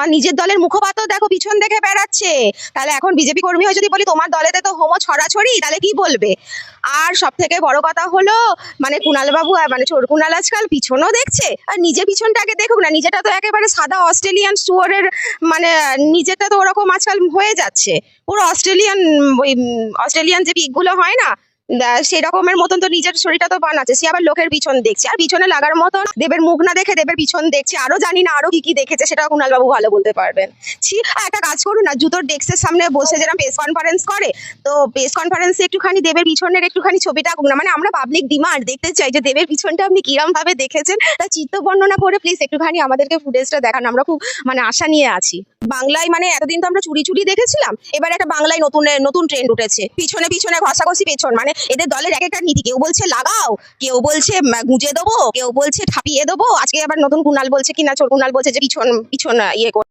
আর নিজের দলের মুখপাত্র দেখো পিছন দেখে বেড়াচ্ছে। তাহলে এখন বিজেপি কর্মী হয়ে যদি বলি তোমার দলেতে তো হোমো ছড়াছড়ি, তাহলে কি বলবে? আর সব থেকে বড় কথা হলো মানে কুণাল বাবু মানে চোর কুণাল আজকাল পিছনও দেখছে, আর নিজে পিছনটা আগে দেখুক না। নিজেটা তো একেবারে সাদা অস্ট্রেলিয়ান শুয়োরের মানে নিজেটা তো ওরকম আজকাল হয়ে যাচ্ছে, পুরো অস্ট্রেলিয়ান ওই অস্ট্রেলিয়ান যে পিকগুলো হয় না সেই রকমের মতন তো নিজের শরীরটা তো বানাচ্ছে। সে আবার লোকের পিছন দেখছে, আর পিছনে লাগার মতন দেবের মুখ না দেখে দেবের পিছন দেখছে। আরো জানি না আরো কি কি দেখেছে, সেটা কুণাল বাবু ভালো বলতে পারবেন। একটা কাজ করুন না, জুতোর ডেস্কের সামনে বসে যেরকম প্রেস কনফারেন্স করে, তো প্রেস কনফারেন্সে একটুখানি দেবের পিছনের একটুখানি ছবিটা আঁকুন না। মানে আমরা পাবলিক ডিমান্ড দেখতে চাই যে দেবের পিছনটা আপনি কিরম ভাবে দেখেছেন, তা চিত্র বর্ণনা করে প্লিজ একটুখানি আমাদেরকে ফুটেজটা দেখান। আমরা খুব মানে আশা নিয়ে আছি। বাংলায় মানে এতদিন তো আমরা চুরি চুরি দেখেছিলাম, এবার একটা বাংলায় নতুন নতুন ট্রেন্ড উঠেছে, পিছনে পিছনে ঘষাঘষি পেছন। মানে এদের দলের এক একটা নীতি, কেউ বলছে লাগাও, কেউ বলছে গুঁজে দেবো, কেউ বলছে ঠাপিয়ে দেবো। আজকে আবার নতুন কুণাল বলছে কিনা, চোর কুণাল বলছে যে পিছন পিছন ইয়ে